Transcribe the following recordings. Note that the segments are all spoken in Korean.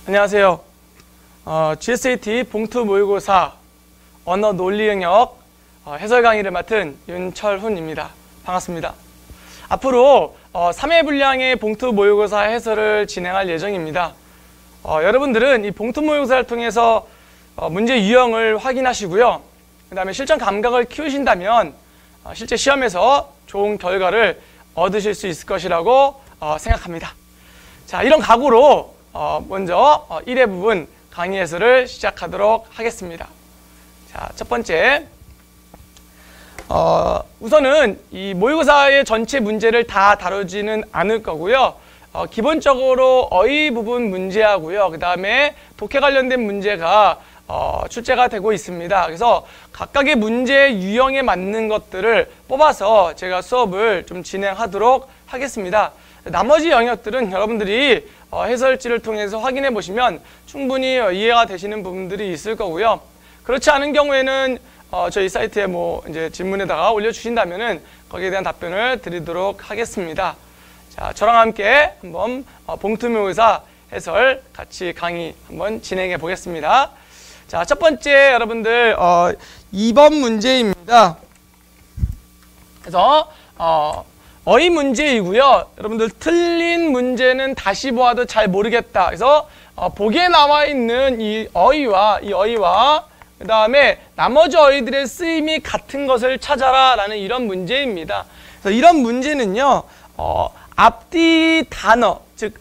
안녕하세요. GSAT 봉투 모의고사 언어 논리 영역 해설 강의를 맡은 윤철훈입니다. 반갑습니다. 앞으로 3회 분량의 봉투 모의고사 해설을 진행할 예정입니다. 여러분들은 이 봉투 모의고사를 통해서 문제 유형을 확인하시고요. 그 다음에 실전 감각을 키우신다면 실제 시험에서 좋은 결과를 얻으실 수 있을 것이라고 생각합니다. 자, 이런 각오로 먼저 1회 부분 강의 해설을 시작하도록 하겠습니다. 자, 첫 번째, 우선은 이 모의고사의 전체 문제를 다 다루지는 않을 거고요. 기본적으로 어휘 부분 문제하고요. 그 다음에 독해 관련된 문제가 출제가 되고 있습니다. 그래서 각각의 문제 유형에 맞는 것들을 뽑아서 제가 수업을 좀 진행하도록 하겠습니다. 나머지 영역들은 여러분들이 해설지를 통해서 확인해 보시면 충분히 이해가 되시는 부분들이 있을 거고요. 그렇지 않은 경우에는 저희 사이트에 이제 질문에다가 올려주신다면은 거기에 대한 답변을 드리도록 하겠습니다. 자, 저랑 함께 한번 봉투 모의고사 해설 같이 강의 한번 진행해 보겠습니다. 자, 첫 번째 여러분들 2번 문제입니다. 그래서 어휘 문제이고요. 여러분들 틀린 문제는 다시 보아도 잘 모르겠다. 그래서 보기에 나와 있는 이 어휘와 그 다음에 나머지 어휘들의 쓰임이 같은 것을 찾아라 라는 이런 문제입니다. 그래서 이런 문제는요, 앞뒤 단어, 즉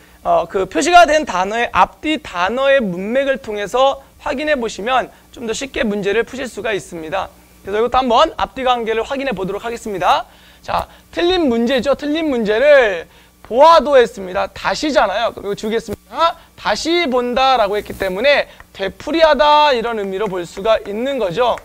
그 표시가 된 단어의 앞뒤 단어의 문맥을 통해서 확인해 보시면 좀 더 쉽게 문제를 푸실 수가 있습니다. 그래서 이것도 한번 앞뒤 관계를 확인해 보도록 하겠습니다. 자, 틀린 문제죠. 틀린 문제를 보아도 했습니다. 다시잖아요. 그리고 주겠습니다. 다시 본다라고 했기 때문에 되풀이하다 이런 의미로 볼 수가 있는 거죠.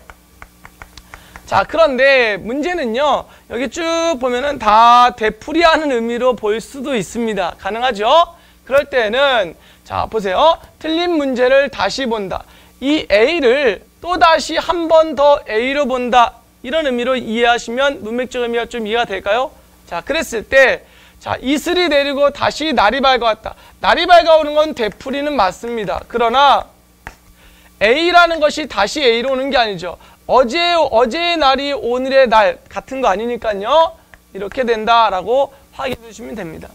자, 그런데 문제는요, 여기 쭉 보면은 다 되풀이하는 의미로 볼 수도 있습니다. 가능하죠? 그럴 때는 자, 보세요. 틀린 문제를 다시 본다. 이 A를 또다시 한 번 더 A로 본다. 이런 의미로 이해하시면 문맥적 의미가 좀 이해가 될까요? 자, 그랬을 때, 자, 이슬이 내리고 다시 날이 밝아왔다. 날이 밝아오는 건 되풀이는 맞습니다. 그러나 A라는 것이 다시 A로 오는 게 아니죠. 어제의 날이 오늘의 날 같은 거 아니니까요. 이렇게 된다라고 확인해 주시면 됩니다.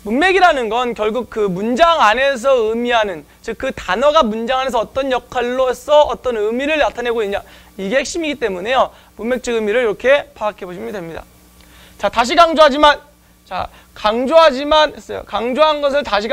문맥이라는 건 결국 그 문장 안에서 의미하는, 즉 그 단어가 문장 안에서 어떤 역할로서 어떤 의미를 나타내고 있냐, 이게 핵심이기 때문에요. 문맥적 의미를 이렇게 파악해 보시면 됩니다. 자, 다시 강조하지만, 자, 했어요. 강조한 것을 다시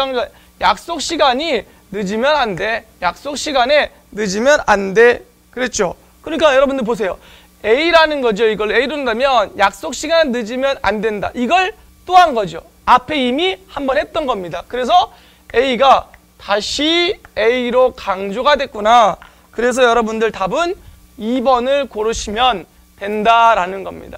약속 시간이 늦으면 안 돼. 약속 시간에 늦으면 안 돼. 그랬죠? 그러니까 여러분들 보세요. A라는 거죠. 이걸 A로 한다면 약속 시간 늦으면 안 된다. 이걸 또 한 거죠. 앞에 이미 한번 했던 겁니다. 그래서 A가 다시 A로 강조가 됐구나. 그래서 여러분들 답은 2번을 고르시면 된다라는 겁니다.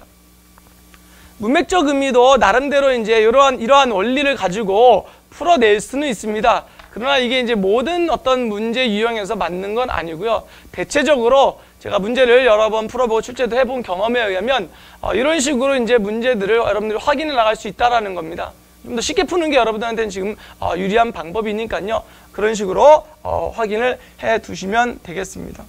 문맥적 의미도 나름대로 이제 이러한 원리를 가지고 풀어낼 수는 있습니다. 그러나 이게 이제 모든 어떤 문제 유형에서 맞는 건 아니고요. 대체적으로 제가 문제를 여러 번 풀어보고 출제도 해본 경험에 의하면 이런 식으로 이제 문제들을 여러분들이 확인해 나갈 수 있다라는 겁니다. 좀 더 쉽게 푸는 게 여러분들한테는 지금 유리한 방법이니까요. 그런 식으로 확인을 해 두시면 되겠습니다.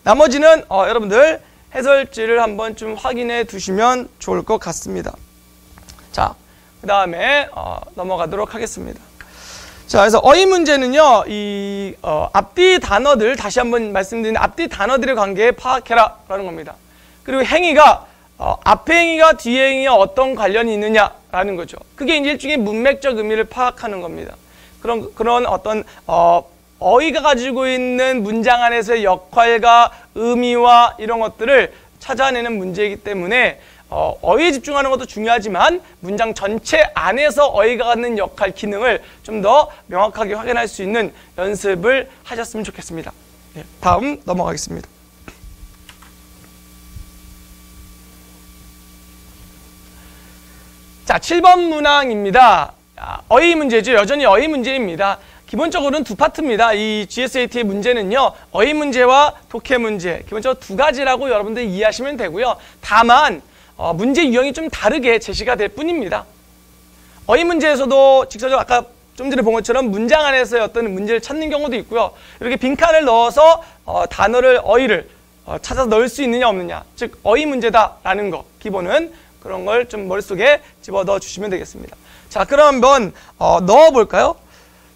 나머지는 여러분들 해설지를 한번 좀 확인해 두시면 좋을 것 같습니다. 자, 그 다음에 넘어가도록 하겠습니다. 자, 그래서 어휘 문제는요, 이 앞뒤 단어들, 다시 한번 말씀드리는 앞뒤 단어들의 관계에 파악해라 라는 겁니다. 그리고 행위가 앞에 행위가 뒤에 행위와 어떤 관련이 있느냐라는 거죠. 그게 이제 일종의 문맥적 의미를 파악하는 겁니다. 그런 어떤 어휘가 가지고 있는 문장 안에서의 역할과 의미와 이런 것들을 찾아내는 문제이기 때문에 어휘에 집중하는 것도 중요하지만 문장 전체 안에서 어휘가 갖는 역할, 기능을 좀 더 명확하게 확인할 수 있는 연습을 하셨으면 좋겠습니다. 네, 다음 넘어가겠습니다. 자, 7번 문항입니다. 어휘 문제죠. 여전히 어휘 문제입니다. 기본적으로는 두 파트입니다. 이 GSAT의 문제는요, 어휘 문제와 독해 문제, 기본적으로 두 가지라고 여러분들이 이해하시면 되고요. 다만 문제 유형이 좀 다르게 제시가 될 뿐입니다. 어휘 문제에서도 직접적으로 아까 좀 전에 본 것처럼 문장 안에서의 어떤 문제를 찾는 경우도 있고요. 이렇게 빈칸을 넣어서 단어를, 어휘를 찾아서 넣을 수 있느냐 없느냐, 즉 어휘 문제다라는 거, 기본은 그런 걸 좀 머릿속에 집어넣어 주시면 되겠습니다. 자, 그럼 한번 넣어볼까요?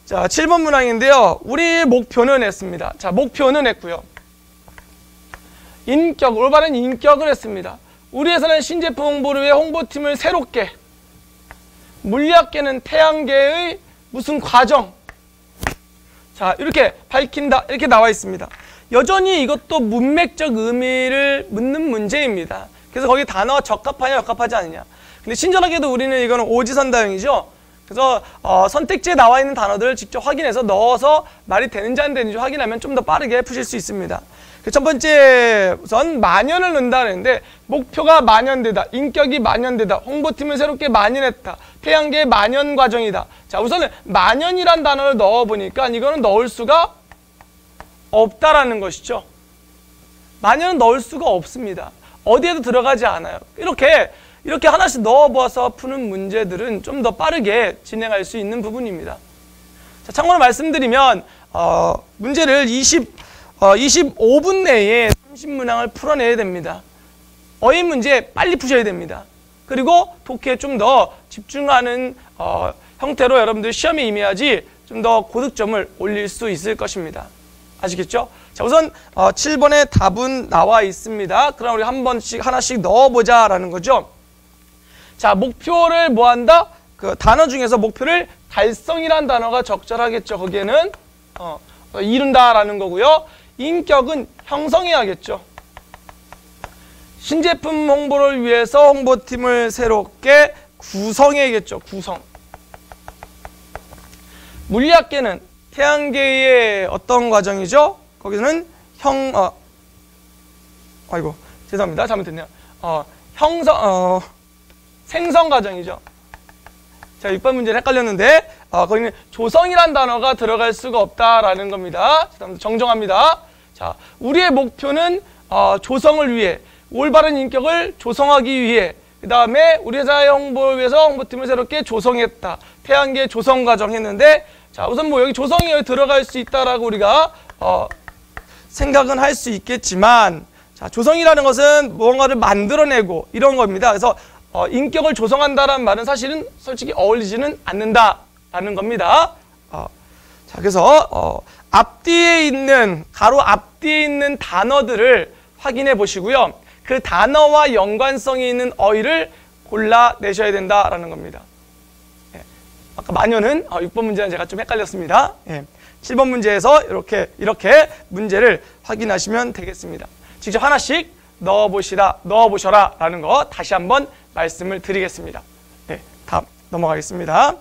자, 7번 문항인데요. 우리 목표는 했습니다. 자, 목표는 했고요. 인격, 올바른 인격을 했습니다. 우리 회사는 신제품 홍보를 위해 홍보팀을 새롭게, 물리학계는 태양계의 무슨 과정, 자, 이렇게 밝힌다, 이렇게 나와 있습니다. 여전히 이것도 문맥적 의미를 묻는 문제입니다. 그래서 거기 단어 적합하냐 적합하지 않느냐. 근데 친절하게도 우리는 이거는 오지선다형이죠. 그래서 선택지에 나와 있는 단어들을 직접 확인해서 넣어서 말이 되는지 안 되는지 확인하면 좀 더 빠르게 푸실 수 있습니다. 첫 번째, 우선 만연을 넣는다는데, 목표가 만연되다, 인격이 만연되다, 홍보팀을 새롭게 만연했다, 태양계의 만연 과정이다. 자, 우선은 만연이란 단어를 넣어보니까 이거는 넣을 수가 없다라는 것이죠. 만연은 넣을 수가 없습니다. 어디에도 들어가지 않아요. 이렇게 하나씩 넣어보아서 푸는 문제들은 좀 더 빠르게 진행할 수 있는 부분입니다. 자, 참고로 말씀드리면 문제를 25분 내에 30문항을 풀어내야 됩니다. 어휘 문제 빨리 푸셔야 됩니다. 그리고 독해에 좀 더 집중하는 형태로 여러분들 시험에 임해야지 좀 더 고득점을 올릴 수 있을 것입니다. 아시겠죠? 자, 우선 7번의 답은 나와 있습니다. 그럼 우리 하나씩 넣어보자라는 거죠. 자, 목표를 뭐 한다? 그 단어 중에서 목표를 달성이라는 단어가 적절하겠죠. 거기에는 이룬다라는 거고요. 인격은 형성해야겠죠. 신제품 홍보를 위해서 홍보팀을 새롭게 구성해야겠죠. 구성. 물리학계는 태양계의 어떤 과정이죠? 거기는 아이고, 죄송합니다. 잘못했네요. 생성 과정이죠. 자, 6번 문제는 헷갈렸는데, 거기는 조성이란 단어가 들어갈 수가 없다라는 겁니다. 정정합니다. 자, 우리의 목표는 조성을 위해, 올바른 인격을 조성하기 위해, 그 다음에 우리 회사의 홍보를 위해서 홍보팀을 새롭게 조성했다. 태양계 조성 과정 했는데, 자, 우선 뭐 여기 조성이 여기 들어갈 수 있다라고 우리가 생각은 할 수 있겠지만, 자, 조성이라는 것은 무언가를 만들어내고 이런 겁니다. 그래서 인격을 조성한다라는 말은 사실은 솔직히 어울리지는 않는다라는 겁니다. 자, 그래서 앞뒤에 있는, 가로 앞뒤에 있는 단어들을 확인해 보시고요. 그 단어와 연관성이 있는 어휘를 골라내셔야 된다라는 겁니다. 예. 아까 만연은 6번 문제는 제가 좀 헷갈렸습니다. 예. 7번 문제에서 이렇게 문제를 확인하시면 되겠습니다. 직접 하나씩 넣어보셔라 라는 거 다시 한번 말씀을 드리겠습니다. 네, 다음 넘어가겠습니다.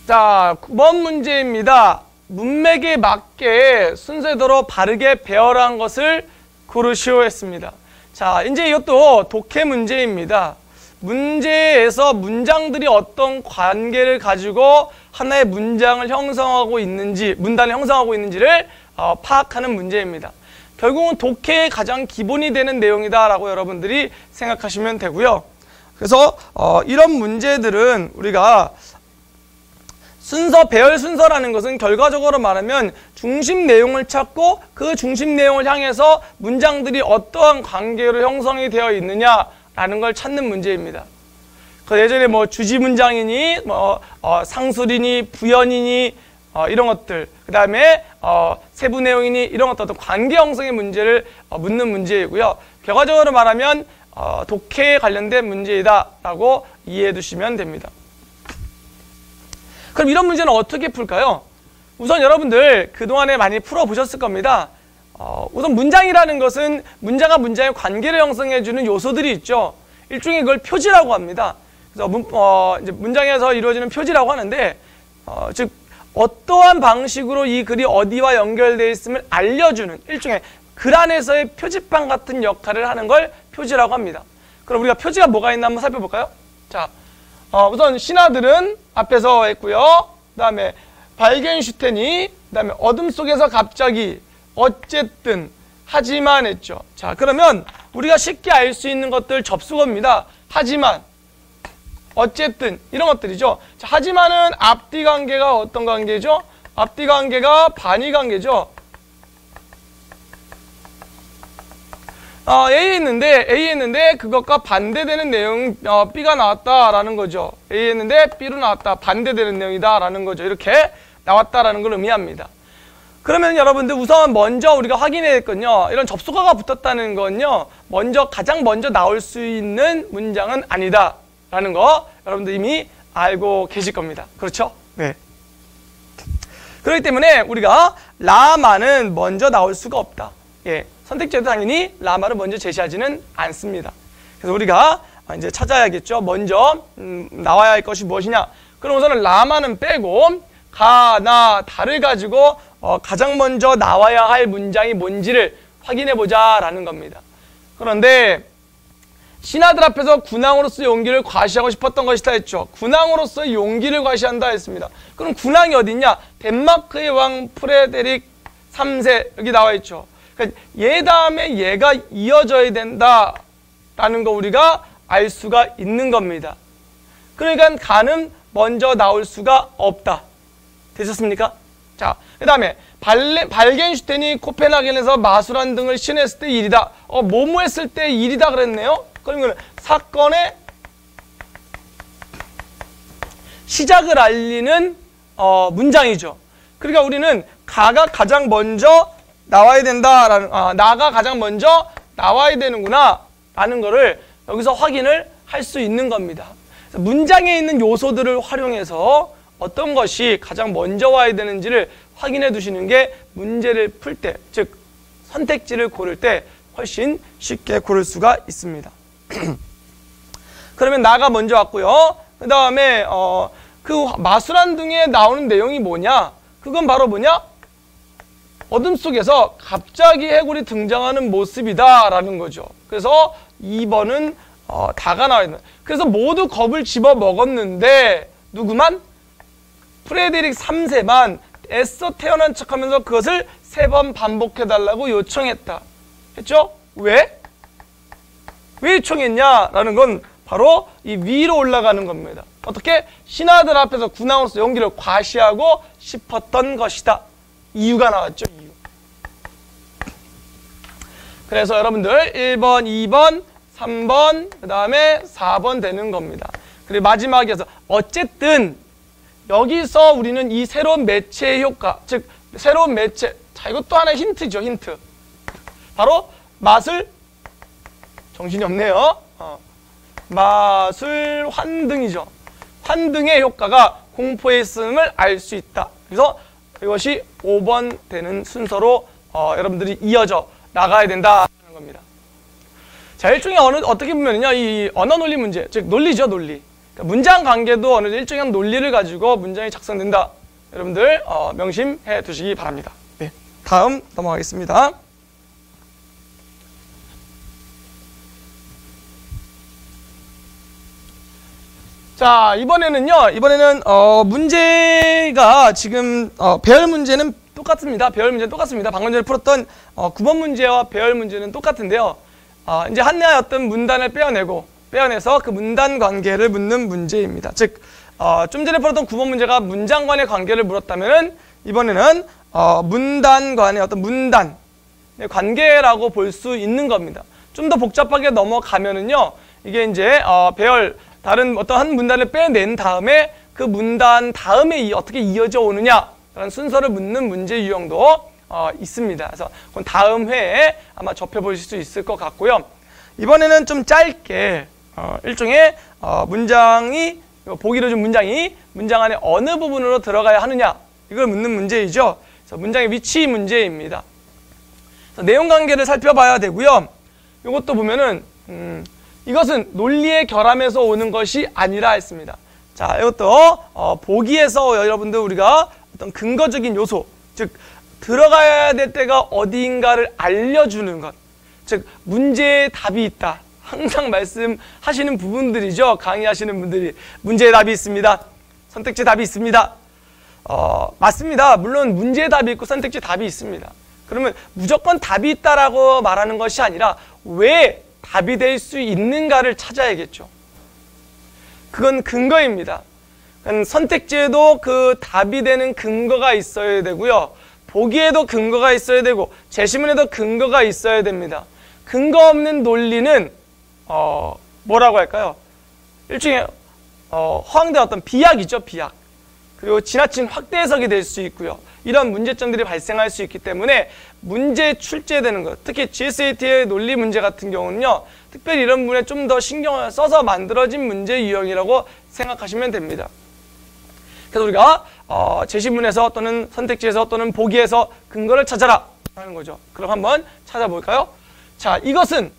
자, 9번 문제입니다. 문맥에 맞게 순서대로 바르게 배열한 것을 고르시오 했습니다. 자, 이제 이것도 독해 문제입니다. 문제에서 문장들이 어떤 관계를 가지고 하나의 문장을 형성하고 있는지, 문단을 형성하고 있는지를 파악하는 문제입니다. 결국은 독해의 가장 기본이 되는 내용이다라고 여러분들이 생각하시면 되고요. 그래서 이런 문제들은 우리가 배열 순서라는 것은 결과적으로 말하면 중심 내용을 찾고 그 중심 내용을 향해서 문장들이 어떠한 관계로 형성이 되어 있느냐라는 걸 찾는 문제입니다. 그 예전에 뭐 주지 문장이니, 상술이니, 부연이니, 이런 것들, 그 다음에 세부 내용이니 이런 어떤 관계 형성의 문제를 묻는 문제이고요. 결과적으로 말하면 독해에 관련된 문제이다라고 이해해 두시면 됩니다. 그럼 이런 문제는 어떻게 풀까요? 우선 여러분들 그동안에 많이 풀어보셨을 겁니다. 우선 문장이라는 것은 문장과 문장의 관계를 형성해주는 요소들이 있죠. 일종의 그걸 표지라고 합니다. 그래서 이제 문장에서 이루어지는 표지라고 하는데, 즉 어떠한 방식으로 이 글이 어디와 연결되어 있음을 알려주는 일종의 글 안에서의 표지판 같은 역할을 하는 걸 표지라고 합니다. 그럼 우리가 표지가 뭐가 있나 한번 살펴볼까요? 자, 우선 신하들은 앞에서 했고요. 그 다음에 발겐슈텐이, 그 다음에 어둠 속에서 갑자기, 어쨌든, 하지만 했죠. 자, 그러면 우리가 쉽게 알 수 있는 것들 접수어입니다. 하지만, 어쨌든 이런 것들이죠. 자, 하지만은 앞뒤 관계가 어떤 관계죠? 앞뒤 관계가 반의 관계죠. A에 있는데 그것과 반대되는 내용 B가 나왔다라는 거죠. A에 있는데 B로 나왔다. 반대되는 내용이다라는 거죠. 이렇게 나왔다라는 걸 의미합니다. 그러면 여러분들 우선 먼저 우리가 확인해야 했거든요. 이런 접속어가 붙었다는 건요. 가장 먼저 나올 수 있는 문장은 아니다라는 거 여러분들 이미 알고 계실 겁니다. 그렇죠? 네. 그렇기 때문에 우리가 라마는 먼저 나올 수가 없다. 예. 선택지에도 당연히 라마를 먼저 제시하지는 않습니다. 그래서 우리가 이제 찾아야겠죠. 먼저 나와야 할 것이 무엇이냐. 그럼 우선은 라마는 빼고 가, 나, 다를 가지고 가장 먼저 나와야 할 문장이 뭔지를 확인해보자 라는 겁니다. 그런데 신하들 앞에서 군왕으로서의 용기를 과시하고 싶었던 것이다 했죠. 군왕으로서의 용기를 과시한다 했습니다. 그럼 군왕이 어딨냐? 덴마크의 왕 프레데릭 3세 여기 나와 있죠. 그러니까 얘 다음에 얘가 이어져야 된다라는 거 우리가 알 수가 있는 겁니다. 그러니까 가는 먼저 나올 수가 없다. 되셨습니까? 자, 그 다음에 발겐슈텐이 코펜하겐에서 마술한 등을 시연했을 때 일이다. 뭐뭐 했을 때 일이다 그랬네요. 그러면 사건의 시작을 알리는 문장이죠. 그러니까 우리는 가가 가장 먼저 나와야 된다라는 나가 가장 먼저 나와야 되는구나 라는 거를 여기서 확인을 할 수 있는 겁니다. 문장에 있는 요소들을 활용해서 어떤 것이 가장 먼저 와야 되는지를 확인해 두시는 게 문제를 풀 때, 즉 선택지를 고를 때 훨씬 쉽게 고를 수가 있습니다. 그러면 나가 먼저 왔고요. 그 다음에 그 마술한 등에 나오는 내용이 뭐냐? 그건 바로 뭐냐? 어둠 속에서 갑자기 해골이 등장하는 모습이다 라는 거죠. 그래서 2번은 다가 나와 있는. 그래서 모두 겁을 집어 먹었는데 누구만? 프레데릭 3세만 애써 태어난 척하면서 그것을 3번 반복해달라고 요청했다. 했죠? 왜? 왜 요청했냐라는 건 바로 이 위로 올라가는 겁니다. 어떻게? 신하들 앞에서 군왕으로서 용기를 과시하고 싶었던 것이다. 이유가 나왔죠. 이유. 그래서 여러분들 1번, 2번, 3번, 그 다음에 4번 되는 겁니다. 그리고 마지막에서 어쨌든 여기서 우리는 이 새로운 매체의 효과, 즉 새로운 매체, 자 이것도 하나의 힌트죠. 힌트. 바로 마술, 정신이 없네요. 마술 환등이죠. 환등의 효과가 공포에 있음을 알 수 있다. 그래서 이것이 5번 되는 순서로 여러분들이 이어져 나가야 된다는 겁니다. 자, 일종의 어떻게 보면요, 이 언어 논리 문제, 즉 논리죠, 논리. 그러니까 문장 관계도 어느 일종의 논리를 가지고 문장이 작성된다. 여러분들 명심해 두시기 바랍니다. 네, 다음 넘어가겠습니다. 자, 이번에는 문제가 지금 배열 문제는 똑같습니다. 배열 문제는 똑같습니다. 방금 전에 풀었던 9번 문제와 배열 문제는 똑같은데요. 이제 하나의 어떤 문단을 빼어내서 그 문단 관계를 묻는 문제입니다. 즉, 좀 전에 풀었던 9번 문제가 문장 간의 관계를 물었다면은 이번에는 문단 간의 어떤 문단의 관계라고 볼 수 있는 겁니다. 좀 더 복잡하게 넘어가면은요, 이게 이제 배열 다른 어떤 한 문단을 빼낸 다음에 그 문단 다음에 어떻게 이어져 오느냐라는 순서를 묻는 문제 유형도 있습니다. 그래서 그건 다음 회에 아마 접해보실 수 있을 것 같고요. 이번에는 좀 짧게 일종의 문장이 보기로 준 문장이 문장 안에 어느 부분으로 들어가야 하느냐 이걸 묻는 문제이죠. 그래서 문장의 위치 문제입니다. 그래서 내용 관계를 살펴봐야 되고요. 이것도 보면은 이것은 논리의 결함에서 오는 것이 아니라 했습니다. 자, 이것도 보기에서 여러분들 우리가 어떤 근거적인 요소, 즉 들어가야 될 때가 어디인가를 알려주는 것, 즉 문제에 답이 있다. 항상 말씀하시는 부분들이죠. 강의하시는 분들이 문제에 답이 있습니다. 선택지 답이 있습니다. 맞습니다. 물론 문제에 답이 있고 선택지 답이 있습니다. 그러면 무조건 답이 있다라고 말하는 것이 아니라 왜 답이 될 수 있는가를 찾아야겠죠. 그건 근거입니다. 선택지에도 그 답이 되는 근거가 있어야 되고요. 보기에도 근거가 있어야 되고 제시문에도 근거가 있어야 됩니다. 근거 없는 논리는 뭐라고 할까요? 일종의 허황된 어떤 비약이죠. 비약. 그리고 지나친 확대 해석이 될 수 있고요. 이런 문제점들이 발생할 수 있기 때문에 문제에 출제되는 것, 특히 GSAT의 논리 문제 같은 경우는요, 특별히 이런 부분에 좀 더 신경을 써서 만들어진 문제 유형이라고 생각하시면 됩니다. 그래서 우리가 제시문에서 또는 선택지에서 또는 보기에서 근거를 찾아라 하는 거죠. 그럼 한번 찾아볼까요? 자, 이것은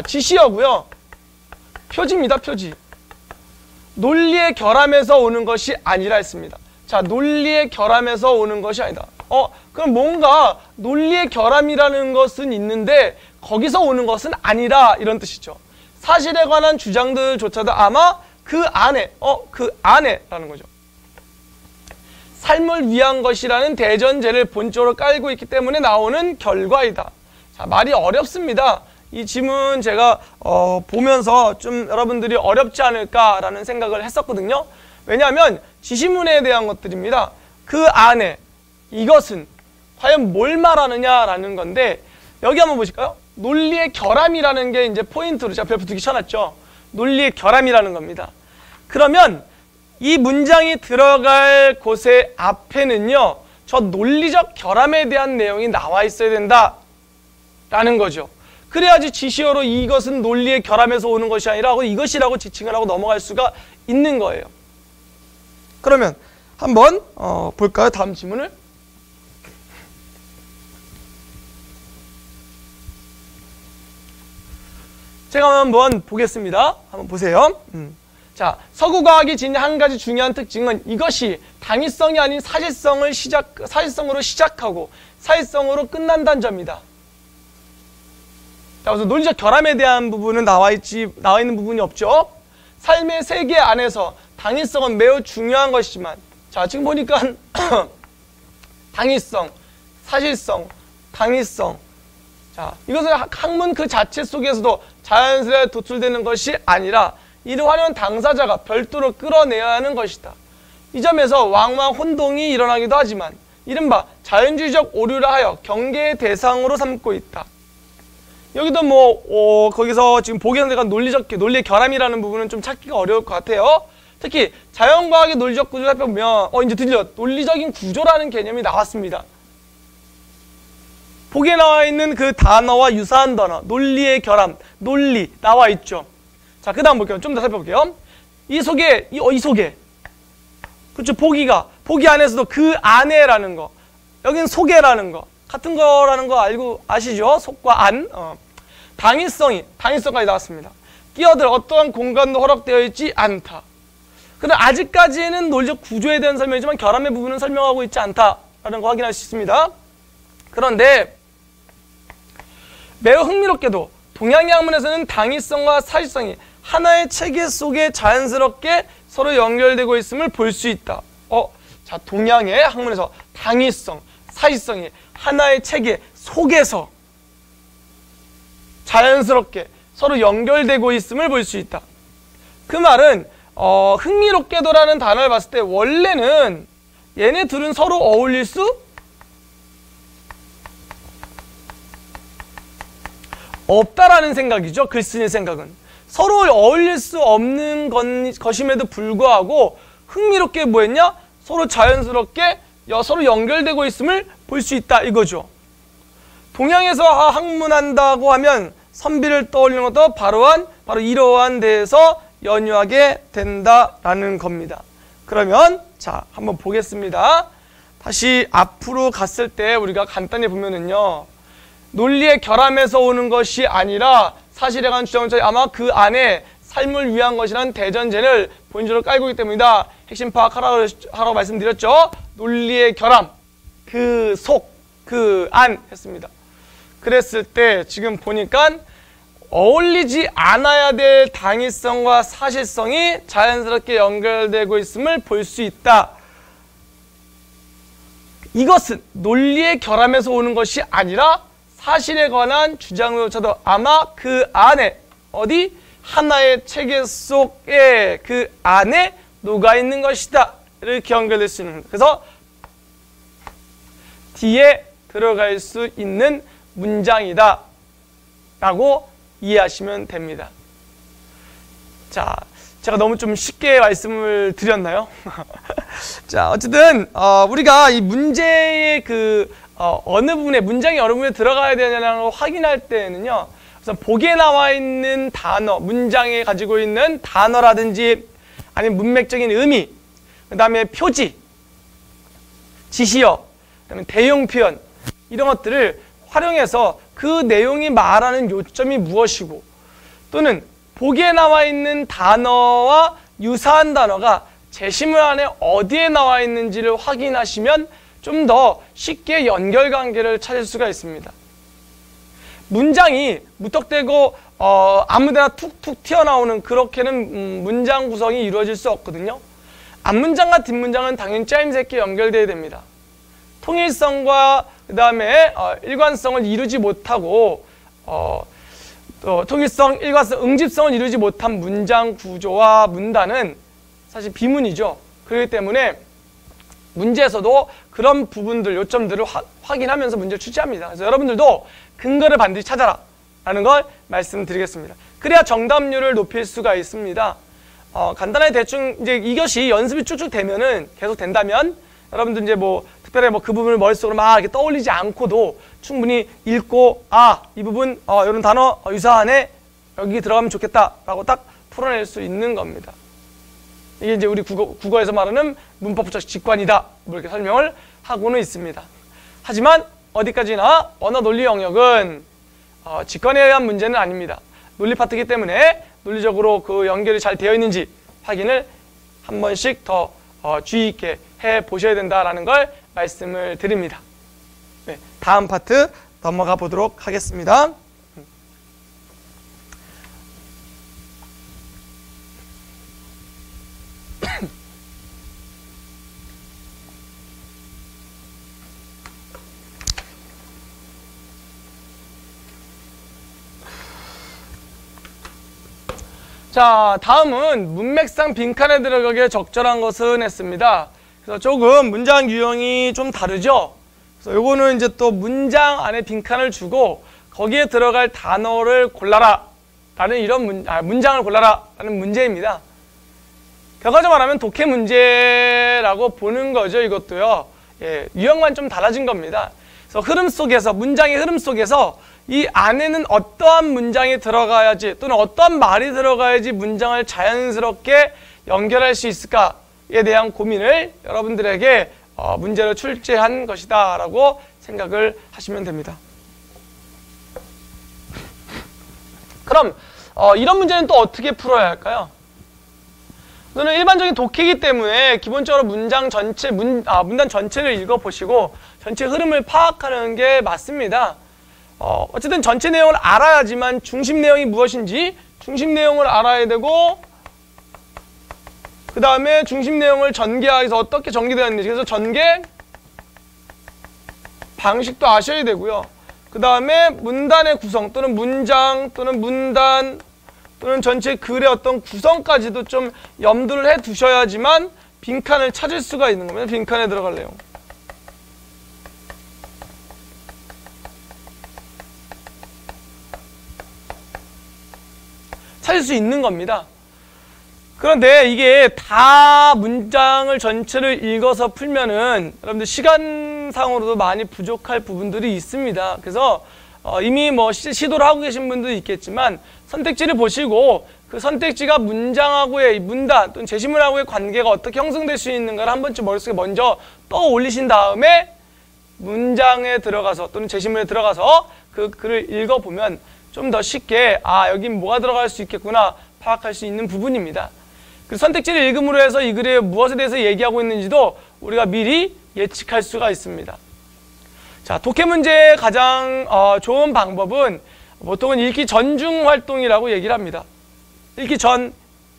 지시어고요. 표지입니다. 표지. 논리의 결함에서 오는 것이 아니라 했습니다. 자, 논리의 결함에서 오는 것이 아니다. 그럼 뭔가 논리의 결함이라는 것은 있는데 거기서 오는 것은 아니라 이런 뜻이죠. 사실에 관한 주장들조차도 아마 그 안에라는 거죠. 삶을 위한 것이라는 대전제를 본적으로 깔고 있기 때문에 나오는 결과이다. 자, 말이 어렵습니다. 이 지문 제가 보면서 좀 여러분들이 어렵지 않을까라는 생각을 했었거든요. 왜냐하면 지시문에 대한 것들입니다. 그 안에 이것은 과연 뭘 말하느냐라는 건데 여기 한번 보실까요? 논리의 결함이라는 게 이제 포인트로 제가 별표 2개 쳐놨죠. 논리의 결함이라는 겁니다. 그러면 이 문장이 들어갈 곳의 앞에는요, 저 논리적 결함에 대한 내용이 나와 있어야 된다라는 거죠. 그래야지 지시어로 이것은 논리의 결함에서 오는 것이 아니라 하고 이것이라고 지칭을 하고 넘어갈 수가 있는 거예요. 그러면 한번 볼까요? 다음 지문을. 제가 한번 보겠습니다. 한번 보세요. 자, 서구과학이 지닌 한 가지 중요한 특징은 이것이 당위성이 아닌 사실성으로 시작하고 사실성으로 끝난다는 점이다. 자, 그래서 논리적 결함에 대한 부분은 나와 있는 부분이 없죠. 삶의 세계 안에서 당위성은 매우 중요한 것이지만, 자, 지금 보니까 당위성, 사실성, 당위성. 자, 이것은 학문 그 자체 속에서도 자연스레 도출되는 것이 아니라 이를 활용한 당사자가 별도로 끌어내야 하는 것이다. 이 점에서 왕왕 혼동이 일어나기도 하지만 이른바 자연주의적 오류라 하여 경계의 대상으로 삼고 있다. 여기도 거기서 지금 보기 선택한 논리의 결함이라는 부분은 좀 찾기가 어려울 것 같아요. 특히 자연과학의 논리적 구조를 살펴보면 이제 드디어 논리적인 구조라는 개념이 나왔습니다. 보기에 나와 있는 그 단어와 유사한 단어, 논리의 결함, 논리 나와 있죠. 자, 그 다음 볼게요. 좀 더 살펴볼게요. 이 속에. 그렇죠. 보기 안에서도 그 안에라는 거. 여기는 속에라는 거. 같은 거라는 거 아시죠? 속과 안. 당위성까지 나왔습니다. 끼어들 어떠한 공간도 허락되어 있지 않다. 근데 아직까지는 논리적 구조에 대한 설명이지만 결함의 부분은 설명하고 있지 않다라는 거 확인할 수 있습니다. 그런데 매우 흥미롭게도 동양의 학문에서는 당위성과 사실성이 하나의 체계 속에 자연스럽게 서로 연결되고 있음을 볼 수 있다. 자, 동양의 학문에서 당위성, 사실성이 하나의 체계 속에서 자연스럽게 서로 연결되고 있음을 볼 수 있다. 그 말은 흥미롭게도라는 단어를 봤을 때 원래는 얘네 둘은 서로 어울릴 수 없다라는 생각이죠. 글쓴이의 생각은. 서로 어울릴 수 없는 것임에도 불구하고 흥미롭게 뭐했냐? 서로 자연스럽게 서로 연결되고 있음을 볼 수 있다 이거죠. 동양에서 학문한다고 하면 선비를 떠올리는 것도 바로 이러한 데에서 연유하게 된다라는 겁니다. 그러면 자, 한번 보겠습니다. 다시 앞으로 갔을 때 우리가 간단히 보면은요, 논리의 결함에서 오는 것이 아니라 사실에 관한 주장은 아마 그 안에 삶을 위한 것이라는 대전제를 본질로 깔고 있기 때문이다. 핵심 파악하라고 말씀드렸죠. 논리의 결함, 그 속, 그 안 했습니다. 그랬을 때 지금 보니까 어울리지 않아야 될 당위성과 사실성이 자연스럽게 연결되고 있음을 볼 수 있다. 이것은 논리의 결함에서 오는 것이 아니라 사실에 관한 주장조차도 아마 그 안에 어디 하나의 체계 속에 그 안에 녹아 있는 것이다. 이렇게 연결될 수 있는. 그래서 뒤에 들어갈 수 있는 문장이다 라고 이해하시면 됩니다. 자, 제가 너무 좀 쉽게 말씀을 드렸나요? 자, 어쨌든 우리가 이 문제의 어느 부분에 문장이 어느 부분에 들어가야 되냐는 걸 확인할 때는요. 우선 복에 나와 있는 단어, 문장에 가지고 있는 단어라든지 아니면 문맥적인 의미, 그 다음에 표지, 지시어, 그 다음에 대용 표현 이런 것들을 활용해서 그 내용이 말하는 요점이 무엇이고 또는 복에 나와 있는 단어와 유사한 단어가 제시문 안에 어디에 나와 있는지를 확인하시면 좀 더 쉽게 연결관계를 찾을 수가 있습니다. 문장이 무턱대고 아무데나 툭툭 튀어나오는 그렇게는 문장 구성이 이루어질 수 없거든요. 앞문장과 뒷문장은 당연히 짜임새 있게 연결되어야 됩니다. 통일성과 그 다음에 일관성을 이루지 못하고 또 통일성, 일관성, 응집성을 이루지 못한 문장 구조와 문단은 사실 비문이죠. 그렇기 때문에 문제에서도 그런 부분들, 요점들을 확인하면서 문제를 출제합니다. 그래서 여러분들도 근거를 반드시 찾아라 라는 걸 말씀드리겠습니다. 그래야 정답률을 높일 수가 있습니다. 간단하게 대충 이제 이것이 연습이 쭉쭉 되면은 계속 된다면 여러분들 이제 특별히 그 부분을 머릿속으로 막 이렇게 떠올리지 않고도 충분히 읽고 이 부분 이런 단어 유사하네 여기 들어가면 좋겠다라고 딱 풀어낼 수 있는 겁니다. 이게 이제 우리 국어에서 말하는 문법적 직관이다 이렇게 설명을 하고는 있습니다. 하지만 어디까지나 언어 논리 영역은 직관에 의한 문제는 아닙니다. 논리 파트이기 때문에 논리적으로 그 연결이 잘 되어 있는지 확인을 한 번씩 더 주의 있게 해 보셔야 된다라는 걸 말씀을 드립니다. 네, 다음 파트 넘어가 보도록 하겠습니다. 자, 다음은 문맥상 빈칸에 들어가기에 적절한 것은 했습니다. 그래서 조금 문장 유형이 좀 다르죠? 그래서 요거는 이제 또 문장 안에 빈칸을 주고 거기에 들어갈 단어를 골라라 라는 이런 문장을 골라라 라는 문제입니다. 결과적으로 말하면 독해 문제라고 보는 거죠, 이것도요. 예, 유형만 좀 달라진 겁니다. 그래서 흐름 속에서, 문장의 흐름 속에서 이 안에는 어떠한 문장이 들어가야지 또는 어떠한 말이 들어가야지 문장을 자연스럽게 연결할 수 있을까에 대한 고민을 여러분들에게 문제로 출제한 것이다 라고 생각을 하시면 됩니다. 그럼 이런 문제는 또 어떻게 풀어야 할까요? 저는 일반적인 독해이기 때문에 기본적으로 문장 전체, 문단 전체를 읽어보시고 전체 흐름을 파악하는 게 맞습니다. 어쨌든 전체 내용을 알아야지만 중심 내용이 무엇인지 중심 내용을 알아야 되고 그 다음에 중심 내용을 전개하기 위해서 어떻게 전개되어 있는지 그래서 전개 방식도 아셔야 되고요. 그 다음에 문단의 구성 또는 문장 또는 문단 또는 전체 글의 어떤 구성까지도 좀 염두를 해 두셔야지만 빈칸을 찾을 수가 있는 겁니다. 빈칸에 들어갈 내용. 찾을 수 있는 겁니다. 그런데 이게 다 문장을 전체를 읽어서 풀면은 여러분들 시간상으로도 많이 부족할 부분들이 있습니다. 그래서 이미 시도를 하고 계신 분도 있겠지만 선택지를 보시고 그 선택지가 문장하고의 문단 또는 제시문하고의 관계가 어떻게 형성될 수 있는가를 한 번쯤 머릿속에 먼저 떠올리신 다음에 문장에 들어가서 또는 제시문에 들어가서 그 글을 읽어보면 좀 더 쉽게 여긴 뭐가 들어갈 수 있겠구나 파악할 수 있는 부분입니다. 그 선택지를 읽음으로 해서 이 글에 무엇에 대해서 얘기하고 있는지도 우리가 미리 예측할 수가 있습니다. 자, 독해 문제의 가장 좋은 방법은 보통은 읽기 전중 활동이라고 얘기를 합니다. 읽기 전,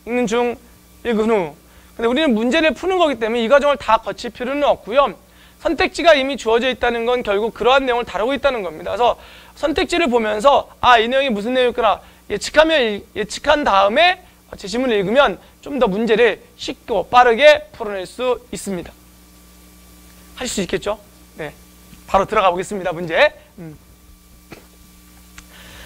읽는 중, 읽은 후. 근데 우리는 문제를 푸는 거기 때문에 이 과정을 다 거칠 필요는 없고요. 선택지가 이미 주어져 있다는 건 결국 그러한 내용을 다루고 있다는 겁니다. 그래서 선택지를 보면서 이 내용이 무슨 내용이구나 예측한 다음에 제시문을 읽으면 좀 더 문제를 쉽고 빠르게 풀어낼 수 있습니다. 하실 수 있겠죠? 네, 바로 들어가 보겠습니다. 문제.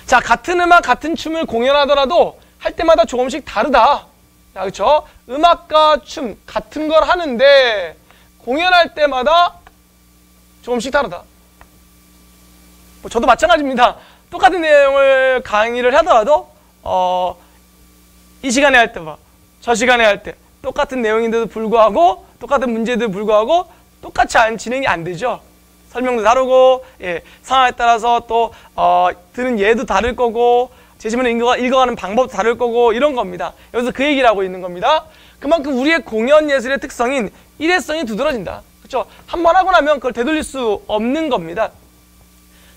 자, 같은 음악, 같은 춤을 공연하더라도 할 때마다 조금씩 다르다. 자, 그렇죠? 음악과 춤 같은 걸 하는데 공연할 때마다 조금씩 다르다. 저도 마찬가지입니다. 똑같은 내용을 강의를 하더라도 이 시간에 할 때 저 시간에 할 때 똑같은 내용인데도 불구하고 똑같은 문제에도 불구하고 똑같이 진행이 안 되죠. 설명도 다르고 상황에 따라서 또 드는 예도 다를 거고 제시문을 읽어가는 방법도 다를 거고 이런 겁니다. 여기서 그 얘기를 하고 있는 겁니다. 그만큼 우리의 공연 예술의 특성인 일회성이 두드러진다. 그렇죠? 한 번 하고 나면 그걸 되돌릴 수 없는 겁니다.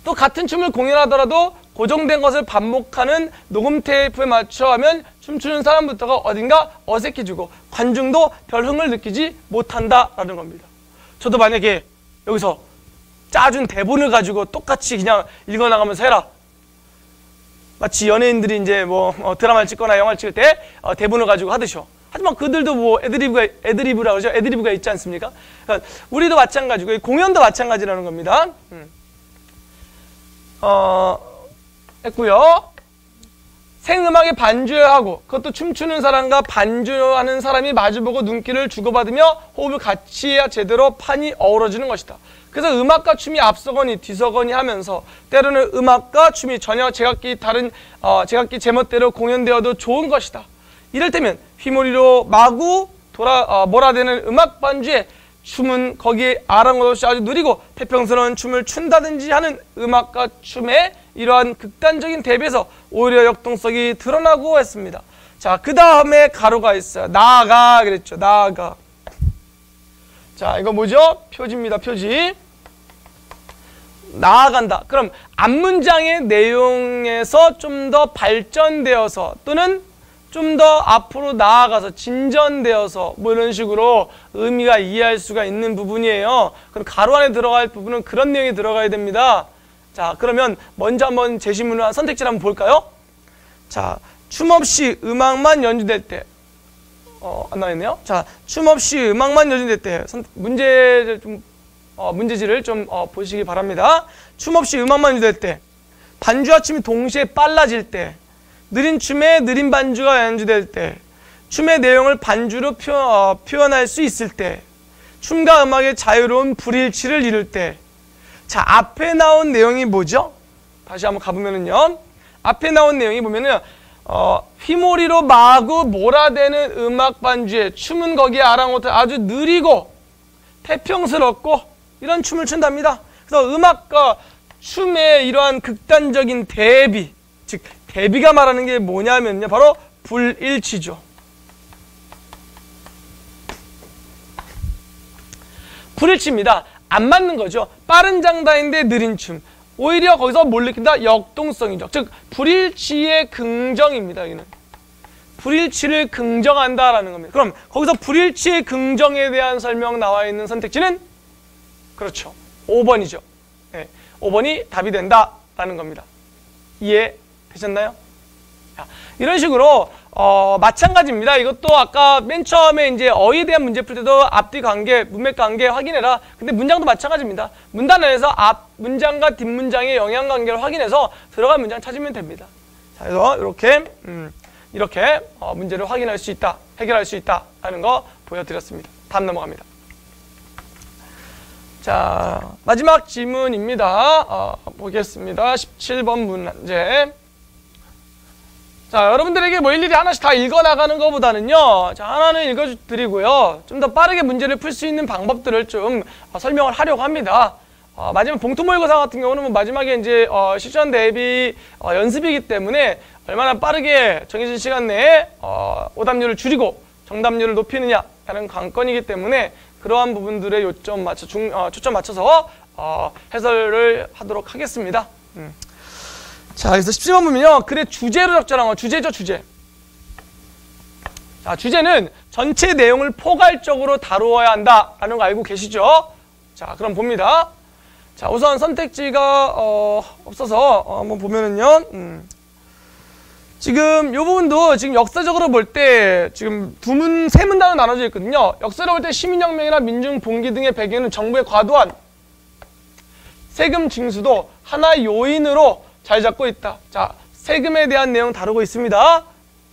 또 같은 춤을 공연하더라도 고정된 것을 반복하는 녹음 테이프에 맞춰 하면 춤추는 사람부터가 어딘가 어색해지고 관중도 별 흥을 느끼지 못한다라는 겁니다. 저도 만약에 여기서 짜준 대본을 가지고 똑같이 그냥 읽어나가면서 해라. 마치 연예인들이 이제 뭐 드라마를 찍거나 영화를 찍을 때 대본을 가지고 하듯이요. 하지만 그들도 뭐 애드리브라고 그러죠. 애드리브가 있지 않습니까? 그러니까 우리도 마찬가지고 공연도 마찬가지라는 겁니다. 했고요. 생음악에 반주하고 그것도 춤추는 사람과 반주하는 사람이 마주보고 눈길을 주고받으며 호흡을 같이 해야 제대로 판이 어우러지는 것이다. 그래서 음악과 춤이 앞서거니 뒤서거니 하면서 때로는 음악과 춤이 전혀 제각기 제멋대로 공연되어도 좋은 것이다. 이를테면 휘몰이로 마구 몰아대는 음악 반주에 춤은 거기에 아랑곳없이 아주 느리고 태평스러운 춤을 춘다든지 하는 음악과 춤의 이러한 극단적인 대비에서 오히려 역동성이 드러나고 했습니다. 자, 그 다음에 가로가 있어요. 나아가 그랬죠. 나아가. 자, 이거 뭐죠? 표지입니다. 표지. 나아간다. 그럼 앞문장의 내용에서 좀 더 발전되어서 또는 좀 더 앞으로 나아가서 진전되어서 뭐 이런 식으로 의미가 이해할 수가 있는 부분이에요. 그럼 가로 안에 들어갈 부분은 그런 내용이 들어가야 됩니다. 자, 그러면 먼저 한번 제시문을 선택지를 한번 볼까요? 자, 춤 없이 음악만 연주될 때 안 나와있네요. 자, 춤 없이 음악만 연주될 때 문제지를 좀 보시기 바랍니다. 춤 없이 음악만 연주될 때 반주와 춤이 동시에 빨라질 때 느린 춤에 느린 반주가 연주될 때 춤의 내용을 반주로 표현할 수 있을 때 춤과 음악의 자유로운 불일치를 이룰 때 자, 앞에 나온 내용이 뭐죠? 다시 한번 가보면은요. 앞에 나온 내용이 보면은 휘몰이로 마구 몰아대는 음악 반주에 춤은 거기에 아랑곳하여 아주 느리고 태평스럽고 이런 춤을 춘답니다. 그래서 음악과 춤의 이러한 극단적인 대비, 즉 대비가 말하는 게 뭐냐면요. 바로 불일치죠. 불일치입니다. 안 맞는 거죠. 빠른 장단인데 느린 춤. 오히려 거기서 뭘 느낀다? 역동성이죠. 즉 불일치의 긍정입니다. 여기는 불일치를 긍정한다라는 겁니다. 그럼 거기서 불일치의 긍정에 대한 설명 나와 있는 선택지는 그렇죠. 5번이죠. 네, 5번이 답이 된다라는 겁니다. 이해되셨나요? 이런 식으로 마찬가지입니다. 이것도 아까 맨 처음에 이제 어에 대한 문제 풀 때도 앞뒤 관계, 문맥 관계 확인해라. 근데 문장도 마찬가지입니다. 문단 안에서 앞 문장과 뒷 문장의 영향 관계를 확인해서 들어간 문장 찾으면 됩니다. 자, 그래서 이렇게 문제를 확인할 수 있다, 해결할 수 있다라는 거 보여드렸습니다. 다음 넘어갑니다. 자, 마지막 질문입니다. 보겠습니다. 17번 문제. 자, 여러분들에게 뭐 일일이 하나씩 다 읽어나가는 것보다는요, 자, 하나는 읽어드리고요, 좀 더 빠르게 문제를 풀 수 있는 방법들을 좀 설명을 하려고 합니다. 마지막 봉투모의고사 같은 경우는 뭐 마지막에 이제 실전 대비 연습이기 때문에 얼마나 빠르게 정해진 시간 내에 오답률을 줄이고 정답률을 높이느냐라는 관건이기 때문에 그러한 부분들에 초점 맞춰서 해설을 하도록 하겠습니다. 자, 그래서 17번 보면요. 글의 주제로 적절한 거, 주제죠, 주제. 자, 주제는 전체 내용을 포괄적으로 다루어야 한다라는 거 알고 계시죠? 자, 그럼 봅니다. 자, 우선 선택지가 없어서 한번 보면은요. 지금 이 부분도 지금 역사적으로 볼 때 지금 세 문단으로 나눠져 있거든요. 역사로 볼 때 시민혁명이나 민중봉기 등의 배경은 정부의 과도한 세금 징수도 하나의 요인으로 자리 잡고 있다. 자, 세금에 대한 내용 다루고 있습니다.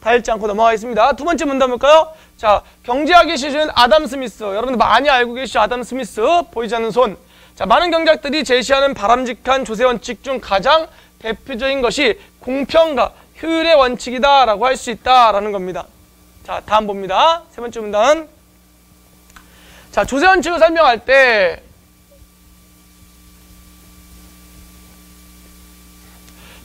다 읽지 않고 넘어가겠습니다. 두 번째 문단 볼까요? 자, 경제학의 시준 아담 스미스. 여러분들 많이 알고 계시죠? 아담 스미스. 보이지 않는 손. 자, 많은 경제학들이 제시하는 바람직한 조세 원칙 중 가장 대표적인 것이 공평과 효율의 원칙이다라고 할 수 있다라는 겁니다. 자, 다음 봅니다. 세 번째 문단. 자, 조세 원칙을 설명할 때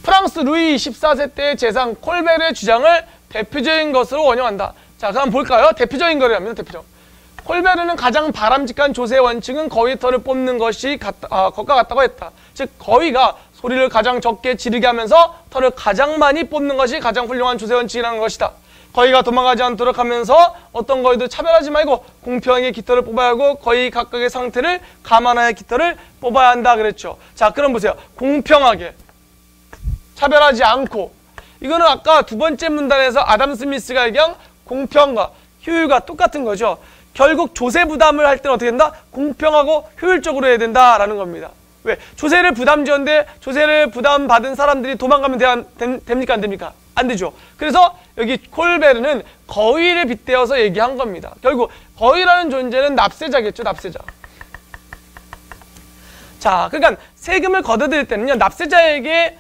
프랑스 루이 14세 때의 재상 콜베르의 주장을 대표적인 것으로 원용한다. 자, 그럼 볼까요? 대표적인 거랍니다. 대표적. 콜베르는 가장 바람직한 조세 원칙은 거위털을 뽑는 것이 것과 같다고 했다. 즉, 거위가 소리를 가장 적게 지르게 하면서 털을 가장 많이 뽑는 것이 가장 훌륭한 조세 원칙이라는 것이다. 거위가 도망가지 않도록 하면서 어떤 거위도 차별하지 말고 공평하게 깃털을 뽑아야 하고 거위 각각의 상태를 감안하여 깃털을 뽑아야 한다 그랬죠. 자, 그럼 보세요. 공평하게 차별하지 않고, 이거는 아까 두 번째 문단에서 아담 스미스가 얘기한 공평과 효율과 똑같은 거죠. 결국 조세 부담을 할 때는 어떻게 된다? 공평하고 효율적으로 해야 된다라는 겁니다. 왜? 조세를 부담 지었는데 조세를 부담받은 사람들이 도망가면 됩니까? 안 됩니까? 안 되죠. 그래서 여기 콜베르는 거위를 빗대어서 얘기한 겁니다. 결국 거위라는 존재는 납세자겠죠. 납세자. 자, 그러니까 세금을 걷어들일 때는요, 납세자에게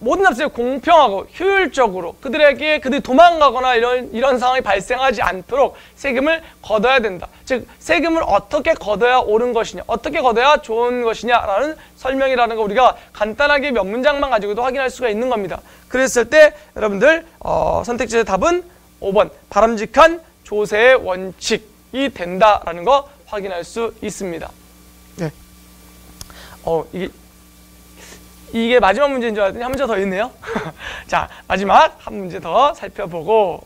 모든 납세가 공평하고 효율적으로 그들이 도망가거나 이런 상황이 발생하지 않도록 세금을 걷어야 된다. 즉, 세금을 어떻게 걷어야 옳은 것이냐, 어떻게 걷어야 좋은 것이냐라는 설명이라는 거 우리가 간단하게 몇 문장만 가지고도 확인할 수가 있는 겁니다. 그랬을 때 여러분들 선택지의 답은 5번 바람직한 조세의 원칙이 된다라는 거 확인할 수 있습니다. 네. 이게 마지막 문제인 줄 알았더니 한 문제 더 있네요. 자, 마지막 한 문제 더 살펴보고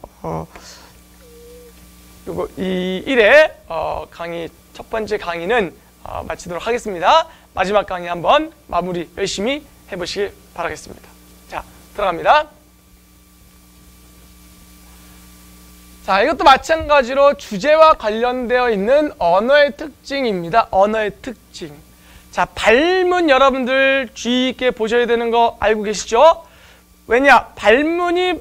요거 이 1회 강의 첫 번째 강의는 마치도록 하겠습니다. 마지막 강의 한번 마무리 열심히 해보시길 바라겠습니다. 자, 들어갑니다. 자, 이것도 마찬가지로 주제와 관련되어 있는 언어의 특징입니다. 언어의 특징. 자, 발문 여러분들 주의 있게 보셔야 되는 거 알고 계시죠? 왜냐? 발문이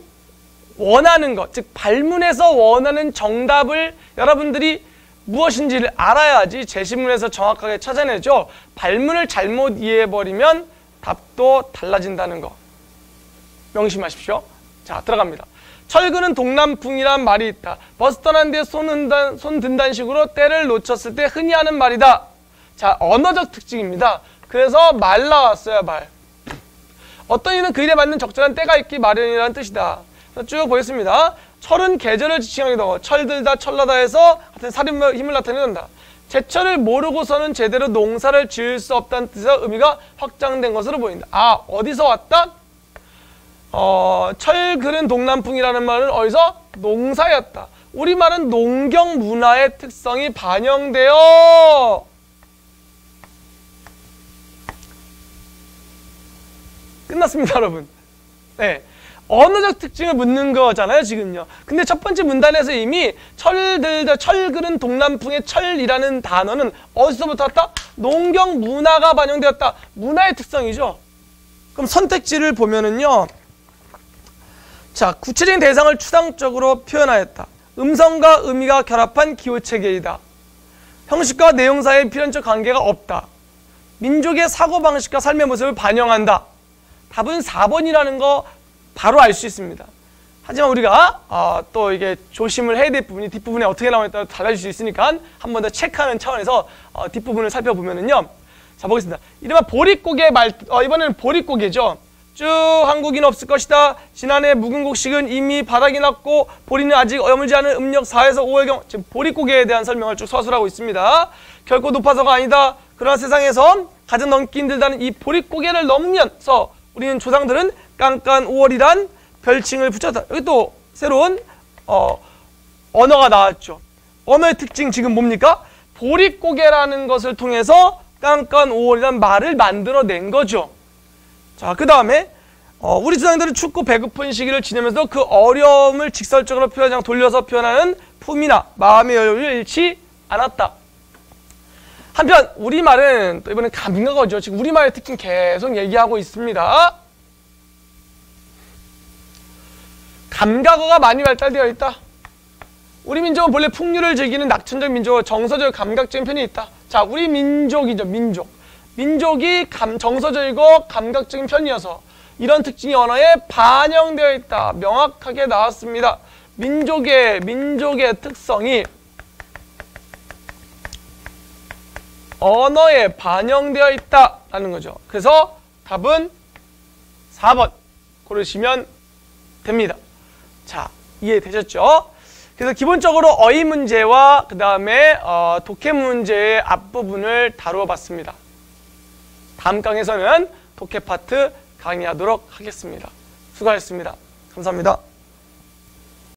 원하는 것, 즉 발문에서 원하는 정답을 여러분들이 무엇인지를 알아야지 제시문에서 정확하게 찾아내죠. 발문을 잘못 이해해버리면 답도 달라진다는 거 명심하십시오. 자, 들어갑니다. 철그는 동남풍이란 말이 있다. 버스 떠난 뒤에 손 든다는 식으로 때를 놓쳤을 때 흔히 하는 말이다. 자, 언어적 특징입니다. 그래서 말 나왔어요, 말. 어떤 일은 그 일에 맞는 적절한 때가 있기 마련이라는 뜻이다. 쭉 보겠습니다. 철은 계절을 지칭하기도 하고 철들다, 철나다 해서 같은 살인의 힘을 나타낸다. 제철을 모르고서는 제대로 농사를 지을 수 없다는 뜻에서 의미가 확장된 것으로 보인다. 아, 어디서 왔다? 철그는 동남풍이라는 말은 어디서? 농사였다. 우리말은 농경 문화의 특성이 반영되어 끝났습니다, 여러분. 네. 언어적 특징을 묻는 거잖아요, 지금요. 근데 첫 번째 문단에서 이미 철그는 동남풍의 철이라는 단어는 어디서부터 왔다? 농경 문화가 반영되었다. 문화의 특성이죠. 그럼 선택지를 보면은요. 자, 구체적인 대상을 추상적으로 표현하였다. 음성과 의미가 결합한 기호체계이다. 형식과 내용 사이에 필연적 관계가 없다. 민족의 사고방식과 삶의 모습을 반영한다. 답은 4번이라는 거 바로 알 수 있습니다. 하지만 우리가 또 이게 조심을 해야 될 부분이 뒷부분에 어떻게 나오냐에 따라 달라질 수 있으니까 한 번 더 체크하는 차원에서 뒷부분을 살펴보면은요. 자, 보겠습니다. 이른바 보릿고개 이번에는 보릿고개죠. 쭉 한국인 없을 것이다. 지난해 묵은 곡식은 이미 바닥이 났고 보리는 아직 여물지 않은 음력 4에서 5월경. 지금 보릿고개에 대한 설명을 쭉 서술하고 있습니다. 결코 높아서가 아니다. 그러나 세상에서 가장 넘기 힘들다는 이 보릿고개를 넘으면서 우리는 조상들은 깐깐 5월이란 별칭을 붙였다. 여기 또 새로운 언어가 나왔죠. 언어의 특징 지금 뭡니까? 보릿고개라는 것을 통해서 땅간 5월이란 말을 만들어낸 거죠. 자, 그 다음에 우리 조상들은 춥고 배고픈 시기를 지내면서 그 어려움을 직설적으로 표현하지 않고 돌려서 표현하는 품이나 마음의 여유를 잃지 않았다. 한편 우리말은 또 이번엔 감각어죠. 지금 우리말의 특징 계속 얘기하고 있습니다. 감각어가 많이 발달되어 있다. 우리 민족은 본래 풍류를 즐기는 낙천적 민족으로 정서적 감각적인 편이 있다. 자, 우리 민족이죠. 민족이 정서적이고 감각적인 편이어서 이런 특징이 언어에 반영되어 있다. 명확하게 나왔습니다. 민족의 특성이 언어에 반영되어 있다라는 거죠. 그래서 답은 4번 고르시면 됩니다. 자, 이해되셨죠? 그래서 기본적으로 어휘 문제와 그 다음에 독해 문제의 앞부분을 다루어 봤습니다. 다음 강에서는 독해 파트 강의하도록 하겠습니다. 수고하셨습니다. 감사합니다.